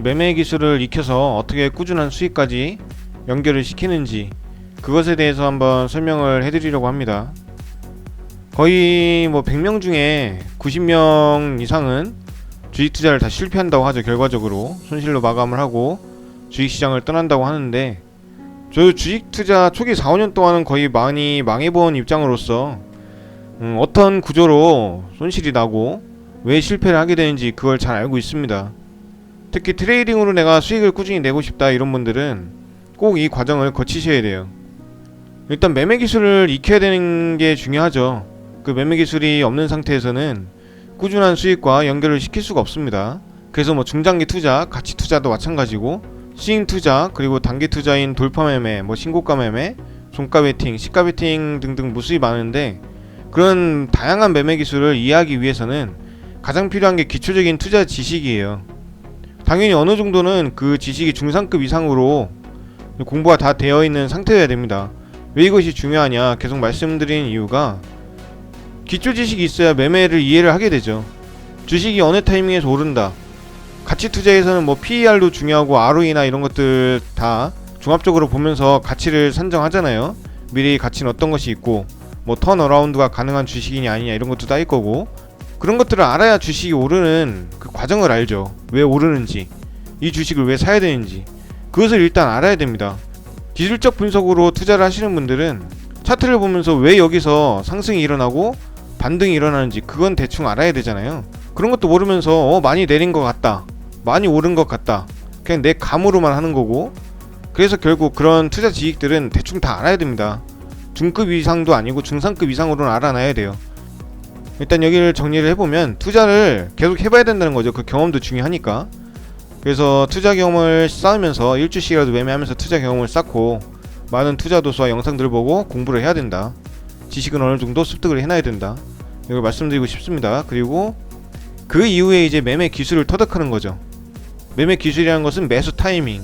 매매 기술을 익혀서 어떻게 꾸준한 수익까지 연결을 시키는지 그것에 대해서 한번 설명을 해드리려고 합니다. 거의 100명 중에 90명 이상은 주식 투자를 다 실패한다고 하죠. 결과적으로 손실로 마감을 하고 주식시장을 떠난다고 하는데, 저 주식 투자 초기 4, 5년 동안은 거의 많이 망해본 입장으로서 어떤 구조로 손실이 나고 왜 실패를 하게 되는지 그걸 잘 알고 있습니다. 특히 트레이딩으로 내가 수익을 꾸준히 내고 싶다 이런 분들은 꼭 이 과정을 거치셔야 돼요. 일단 매매 기술을 익혀야 되는 게 중요하죠. 그 매매 기술이 없는 상태에서는 꾸준한 수익과 연결을 시킬 수가 없습니다. 그래서 중장기 투자, 가치 투자도 마찬가지고 스윙 투자, 그리고 단기 투자인 돌파 매매, 신고가 매매, 종가 베팅, 시가 베팅 등등 무수히 많은데, 그런 다양한 매매 기술을 이해하기 위해서는 가장 필요한 게 기초적인 투자 지식이에요. 당연히 어느 정도는 그 지식이 중상급 이상으로 공부가 다 되어 있는 상태여야 됩니다. 왜 이것이 중요하냐 계속 말씀드리는 이유가, 기초 지식이 있어야 매매를 이해를 하게 되죠. 주식이 어느 타이밍에서 오른다, 가치 투자에서는 PER도 중요하고 ROE나 이런 것들 다 종합적으로 보면서 가치를 산정하잖아요. 미래의 가치는 어떤 것이 있고 턴어라운드가 가능한 주식이냐 아니냐 이런 것도 따질 거고, 그런 것들을 알아야 주식이 오르는 그 과정을 알죠. 왜 오르는지, 이 주식을 왜 사야 되는지 그것을 일단 알아야 됩니다. 기술적 분석으로 투자를 하시는 분들은 차트를 보면서 왜 여기서 상승이 일어나고 반등이 일어나는지 그건 대충 알아야 되잖아요. 그런 것도 모르면서 많이 내린 것 같다, 많이 오른 것 같다, 그냥 내 감으로만 하는 거고, 그래서 결국 그런 투자 지식들은 대충 다 알아야 됩니다. 중급 이상도 아니고 중상급 이상으로는 알아놔야 돼요. 일단 여기를 정리를 해보면 투자를 계속 해봐야 된다는 거죠. 그 경험도 중요하니까. 그래서 투자 경험을 쌓으면서 1주씩이라도 매매하면서 투자 경험을 쌓고 많은 투자 도서와 영상들을 보고 공부를 해야 된다. 지식은 어느 정도 습득을 해놔야 된다. 이걸 말씀드리고 싶습니다. 그리고 그 이후에 이제 매매 기술을 터득하는 거죠. 매매 기술이라는 것은 매수 타이밍,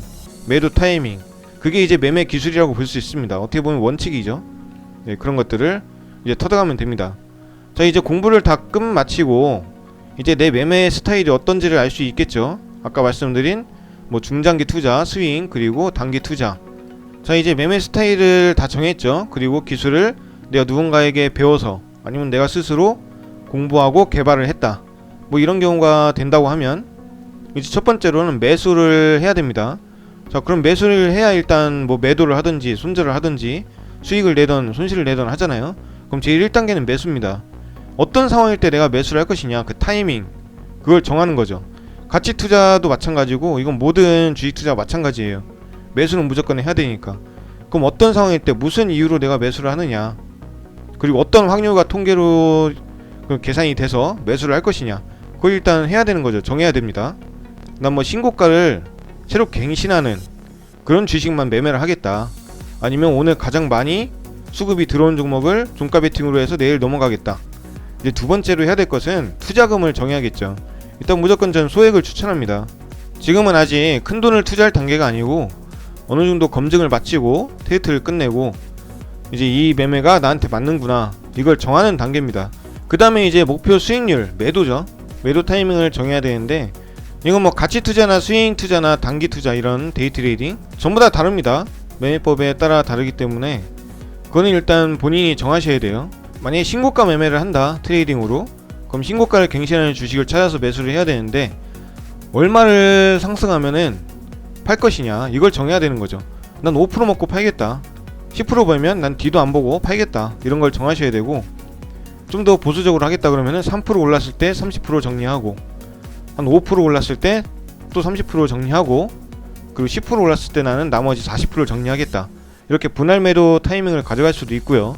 매도 타이밍, 그게 이제 매매 기술이라고 볼 수 있습니다. 어떻게 보면 원칙이죠. 네, 그런 것들을 이제 터득하면 됩니다. 자, 이제 공부를 다 끝마치고 이제 내 매매 스타일이 어떤지를 알 수 있겠죠. 아까 말씀드린 중장기 투자, 스윙, 그리고 단기 투자. 자, 이제 매매 스타일을 다 정했죠. 그리고 기술을 내가 누군가에게 배워서 아니면 내가 스스로 공부하고 개발을 했다, 이런 경우가 된다고 하면 이제 첫 번째로는 매수를 해야 됩니다. 자, 그럼 매수를 해야 일단 매도를 하든지 손절을 하든지 수익을 내던 손실을 내던 하잖아요. 그럼 제일 1단계는 매수입니다. 어떤 상황일 때 내가 매수를 할 것이냐, 그 타이밍, 그걸 정하는 거죠. 가치 투자도 마찬가지고 이건 모든 주식 투자가 마찬가지예요. 매수는 무조건 해야 되니까. 그럼 어떤 상황일 때 무슨 이유로 내가 매수를 하느냐, 그리고 어떤 확률과 통계로 계산이 돼서 매수를 할 것이냐, 그걸 일단 해야 되는 거죠. 정해야 됩니다. 난 신고가를 새로 갱신하는 그런 주식만 매매를 하겠다, 아니면 오늘 가장 많이 수급이 들어온 종목을 종가 베팅으로 해서 내일 넘어가겠다. 이제 두 번째로 해야 될 것은 투자금을 정해야겠죠. 일단 무조건 전 소액을 추천합니다. 지금은 아직 큰 돈을 투자할 단계가 아니고 어느 정도 검증을 마치고 테스트를 끝내고 이제 이 매매가 나한테 맞는구나, 이걸 정하는 단계입니다. 그 다음에 이제 목표 수익률, 매도죠. 매도 타이밍을 정해야 되는데, 이건 가치 투자나 스윙 투자나 단기 투자 이런 데이 트레이딩 전부 다 다릅니다. 매매법에 따라 다르기 때문에 그거는 일단 본인이 정하셔야 돼요. 만약에 신고가 매매를 한다, 트레이딩으로, 그럼 신고가를 갱신하는 주식을 찾아서 매수를 해야 되는데, 얼마를 상승하면은 팔 것이냐, 이걸 정해야 되는 거죠. 난 5% 먹고 팔겠다, 10% 벌면 난 뒤도 안 보고 팔겠다, 이런 걸 정하셔야 되고, 좀 더 보수적으로 하겠다 그러면은 3% 올랐을 때 30% 정리하고, 한 5% 올랐을 때 또 30% 정리하고, 그리고 10% 올랐을 때 나는 나머지 40%를 정리하겠다, 이렇게 분할 매도 타이밍을 가져갈 수도 있고요.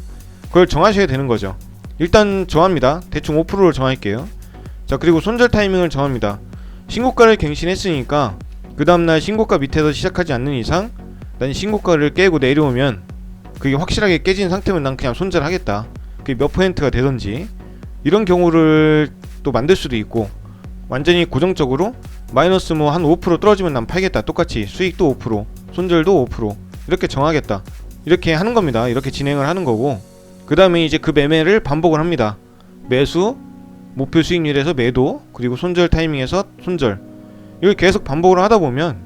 그걸 정하셔야 되는 거죠. 일단 정합니다. 대충 5%를 정할게요. 자, 그리고 손절 타이밍을 정합니다. 신고가를 갱신했으니까 그 다음날 신고가 밑에서 시작하지 않는 이상 난 신고가를 깨고 내려오면 그게 확실하게 깨진 상태면 난 그냥 손절하겠다, 그게 몇 퍼센트가 되던지 이런 경우를 또 만들 수도 있고, 완전히 고정적으로 마이너스 한 5% 떨어지면 난 팔겠다, 똑같이 수익도 5%, 손절도 5%, 이렇게 정하겠다, 이렇게 하는 겁니다. 이렇게 진행을 하는 거고, 그 다음에 이제 그 매매를 반복을 합니다. 매수, 목표 수익률에서 매도, 그리고 손절 타이밍에서 손절, 이걸 계속 반복을 하다 보면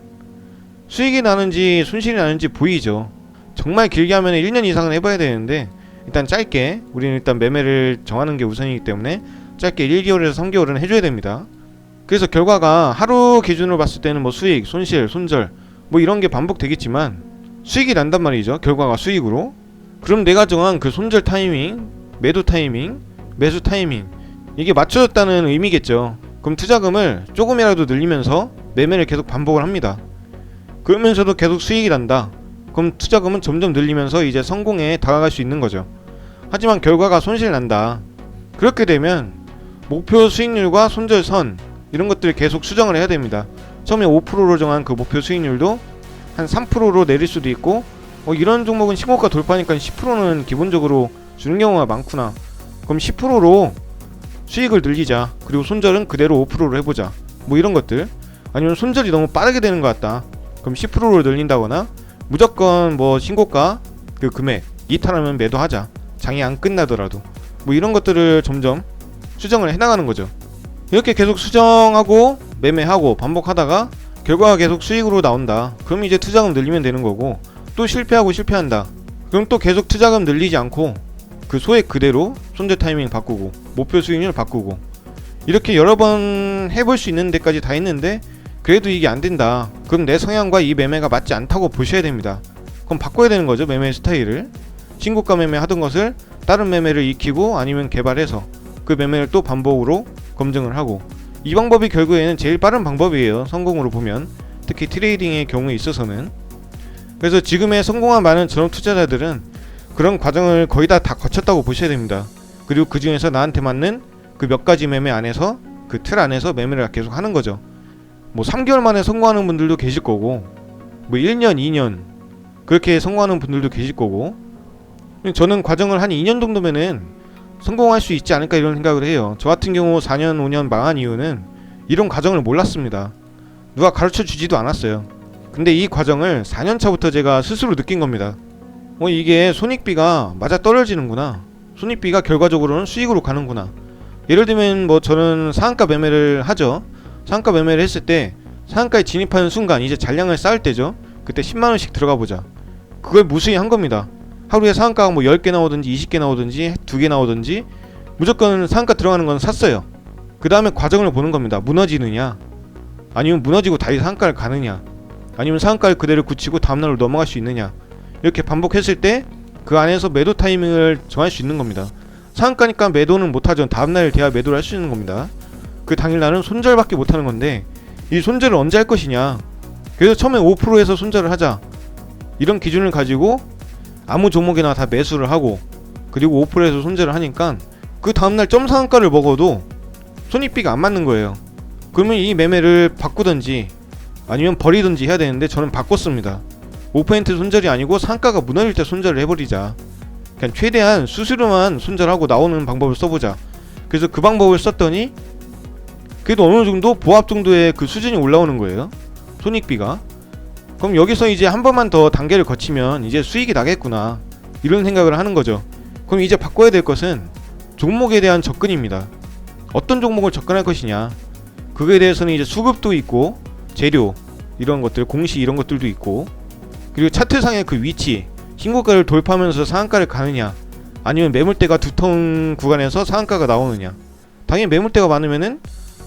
수익이 나는지 손실이 나는지 보이죠. 정말 길게 하면 1년 이상은 해봐야 되는데, 일단 짧게 우리는 일단 매매를 정하는 게 우선이기 때문에 짧게 1개월에서 3개월은 해줘야 됩니다. 그래서 결과가 하루 기준으로 봤을 때는 뭐 수익, 손실, 손절 뭐 이런 게 반복되겠지만 수익이 난단 말이죠. 결과가 수익으로. 그럼 내가 정한 그 손절 타이밍, 매도 타이밍, 매수 타이밍, 이게 맞춰졌다는 의미겠죠. 그럼 투자금을 조금이라도 늘리면서 매매를 계속 반복을 합니다. 그러면서도 계속 수익이 난다. 그럼 투자금은 점점 늘리면서 이제 성공에 다가갈 수 있는 거죠. 하지만 결과가 손실 난다. 그렇게 되면 목표 수익률과 손절선 이런 것들을 계속 수정을 해야 됩니다. 처음에 5%로 정한 그 목표 수익률도 한 3%로 내릴 수도 있고, 이런 종목은 신고가 돌파니까 10%는 기본적으로 주는 경우가 많구나. 그럼 10%로 수익을 늘리자. 그리고 손절은 그대로 5%로 해보자. 뭐 이런 것들. 아니면 손절이 너무 빠르게 되는 것 같다. 그럼 10%로 늘린다거나, 무조건 뭐 신고가 그 금액 이탈하면 매도하자. 장이 안 끝나더라도. 뭐 이런 것들을 점점 수정을 해나가는 거죠. 이렇게 계속 수정하고 매매하고 반복하다가 결과가 계속 수익으로 나온다. 그럼 이제 투자금 늘리면 되는 거고, 또 실패하고 실패한다. 그럼 또 계속 투자금 늘리지 않고 그 소액 그대로 손절 타이밍 바꾸고 목표 수익률 바꾸고, 이렇게 여러 번 해볼 수 있는 데까지 다 했는데 그래도 이게 안 된다. 그럼 내 성향과 이 매매가 맞지 않다고 보셔야 됩니다. 그럼 바꿔야 되는 거죠. 매매 스타일을. 신고가 매매 하던 것을 다른 매매를 익히고 아니면 개발해서 그 매매를 또 반복으로 검증을 하고, 이 방법이 결국에는 제일 빠른 방법이에요. 성공으로 보면. 특히 트레이딩의 경우에 있어서는. 그래서 지금의 성공한 많은 전업 투자자들은 그런 과정을 거의 다 거쳤다고 보셔야 됩니다. 그리고 그 중에서 나한테 맞는 그 몇 가지 매매 안에서, 그 틀 안에서 매매를 계속 하는 거죠. 뭐 3개월 만에 성공하는 분들도 계실 거고, 뭐 1년, 2년 그렇게 성공하는 분들도 계실 거고, 저는 과정을 한 2년 정도면은 성공할 수 있지 않을까 이런 생각을 해요. 저 같은 경우 4년, 5년 망한 이유는 이런 과정을 몰랐습니다. 누가 가르쳐 주지도 않았어요. 근데 이 과정을 4년 차부터 제가 스스로 느낀 겁니다. 이게 손익비가 맞아 떨어지는구나. 손익비가 결과적으로는 수익으로 가는구나. 예를 들면 뭐 저는 상한가 매매를 하죠. 상한가 매매를 했을 때 상한가에 진입하는 순간 이제 잔량을 쌓을 때죠. 그때 10만원씩 들어가 보자. 그걸 무수히 한 겁니다. 하루에 상한가가 뭐 10개 나오든지 20개 나오든지 2개 나오든지 무조건 상한가 들어가는 건 샀어요. 그 다음에 과정을 보는 겁니다. 무너지느냐, 아니면 무너지고 다시 상한가를 가느냐, 아니면 상한가를 그대로 굳히고 다음날로 넘어갈 수 있느냐. 이렇게 반복했을 때 그 안에서 매도 타이밍을 정할 수 있는 겁니다. 상한가니까 매도는 못하죠. 다음날 돼야 매도를 할 수 있는 겁니다. 그 당일날은 손절밖에 못하는 건데, 이 손절을 언제 할 것이냐. 그래서 처음에 5%에서 손절을 하자, 이런 기준을 가지고 아무 종목이나 다 매수를 하고, 그리고 5%에서 손절을 하니까 그 다음날 점 상한가를 먹어도 손익비가 안 맞는 거예요. 그러면 이 매매를 바꾸든지 아니면 버리든지 해야 되는데 저는 바꿨습니다. 5% 손절이 아니고 상가가 무너질 때 손절을 해버리자. 그냥 최대한 수수료만 손절하고 나오는 방법을 써보자. 그래서 그 방법을 썼더니 그래도 어느 정도 보합 정도의 그 수준이 올라오는 거예요. 손익비가. 그럼 여기서 이제 한 번만 더 단계를 거치면 이제 수익이 나겠구나, 이런 생각을 하는 거죠. 그럼 이제 바꿔야 될 것은 종목에 대한 접근입니다. 어떤 종목을 접근할 것이냐. 그거에 대해서는 이제 수급도 있고 재료 이런 것들, 공시 이런 것들도 있고, 그리고 차트상의 그 위치, 신고가를 돌파하면서 상한가를 가느냐, 아니면 매물대가 두터운 구간에서 상한가가 나오느냐. 당연히 매물대가 많으면은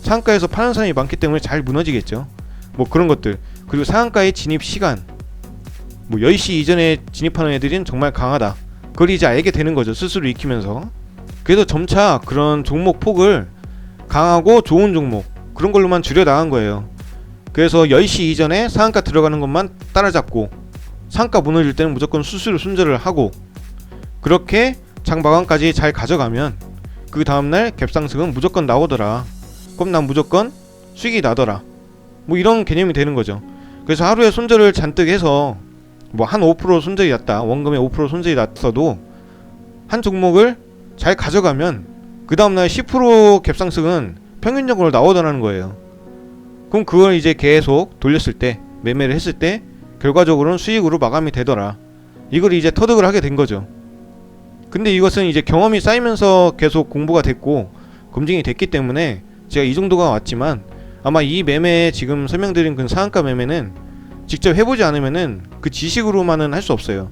상한가에서 파는 사람이 많기 때문에 잘 무너지겠죠. 뭐 그런 것들. 그리고 상한가의 진입 시간, 뭐 10시 이전에 진입하는 애들은 정말 강하다. 그걸 이제 알게 되는 거죠. 스스로 익히면서. 그래서 점차 그런 종목 폭을 강하고 좋은 종목, 그런 걸로만 줄여 나간 거예요. 그래서 10시 이전에 상한가 들어가는 것만 따라잡고, 상한가 무너질 때는 무조건 수수료 손절을 하고, 그렇게 장 마감까지 잘 가져가면 그 다음날 갭상승은 무조건 나오더라. 그럼 난 무조건 수익이 나더라. 뭐 이런 개념이 되는 거죠. 그래서 하루에 손절을 잔뜩 해서 뭐 한 5% 손절이 났다, 원금의 5% 손절이 났어도 한 종목을 잘 가져가면 그 다음날 10% 갭상승은 평균적으로 나오더라는 거예요. 그럼 그걸 이제 계속 돌렸을 때, 매매를 했을 때 결과적으로는 수익으로 마감이 되더라. 이걸 이제 터득을 하게 된 거죠. 근데 이것은 이제 경험이 쌓이면서 계속 공부가 됐고 검증이 됐기 때문에 제가 이 정도가 왔지만, 아마 이 매매 지금 설명드린 그 상한가 매매는 직접 해보지 않으면은 그 지식으로만은 할 수 없어요.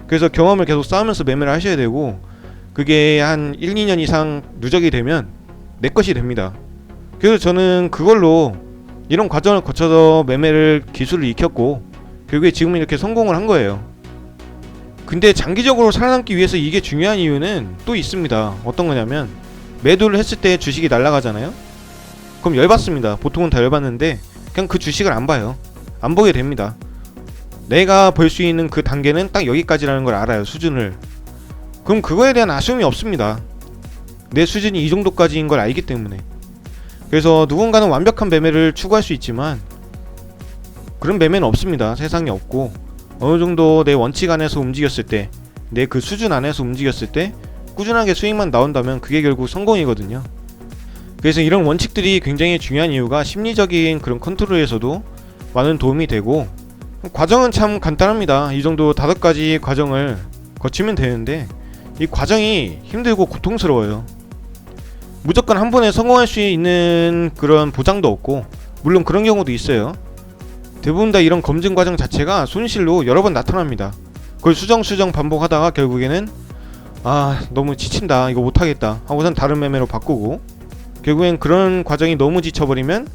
그래서 경험을 계속 쌓으면서 매매를 하셔야 되고, 그게 한 1, 2년 이상 누적이 되면 내 것이 됩니다. 그래서 저는 그걸로 이런 과정을 거쳐서 매매를 기술을 익혔고 결국에 지금 이렇게 성공을 한 거예요. 근데 장기적으로 살아남기 위해서 이게 중요한 이유는 또 있습니다. 어떤 거냐면, 매도를 했을 때 주식이 날아가잖아요. 그럼 열받습니다. 보통은 다 열받는데 그냥 그 주식을 안 봐요. 안 보게 됩니다. 내가 벌 수 있는 그 단계는 딱 여기까지라는 걸 알아요. 수준을. 그럼 그거에 대한 아쉬움이 없습니다. 내 수준이 이 정도까지인 걸 알기 때문에. 그래서 누군가는 완벽한 매매를 추구할 수 있지만 그런 매매는 없습니다. 세상에 없고, 어느 정도 내 원칙 안에서 움직였을 때, 내 그 수준 안에서 움직였을 때 꾸준하게 수익만 나온다면 그게 결국 성공이거든요. 그래서 이런 원칙들이 굉장히 중요한 이유가 심리적인 그런 컨트롤에서도 많은 도움이 되고, 과정은 참 간단합니다. 이 정도 5가지 과정을 거치면 되는데 이 과정이 힘들고 고통스러워요. 무조건 한 번에 성공할 수 있는 그런 보장도 없고, 물론 그런 경우도 있어요. 대부분 다 이런 검증 과정 자체가 손실로 여러 번 나타납니다. 그걸 수정 반복하다가 결국에는 너무 지친다, 이거 못하겠다 하고선 다른 매매로 바꾸고, 결국엔 그런 과정이 너무 지쳐버리면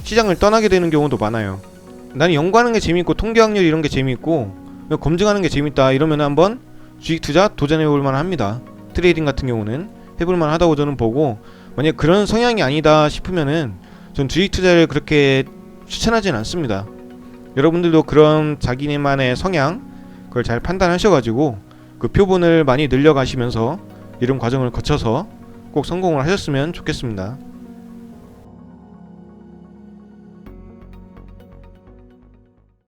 시장을 떠나게 되는 경우도 많아요. 나는 연구하는 게 재밌고 통계 확률 이런 게 재밌고 검증하는 게 재밌다 이러면 한번 주식 투자 도전해볼 만합니다. 트레이딩 같은 경우는 해볼 만하다고 저는 보고, 만약 그런 성향이 아니다 싶으면은 전 주식 투자를 그렇게 추천하진 않습니다. 여러분들도 그런 자기네만의 성향, 그걸 잘 판단하셔가지고 그 표본을 많이 늘려가시면서 이런 과정을 거쳐서 꼭 성공을 하셨으면 좋겠습니다.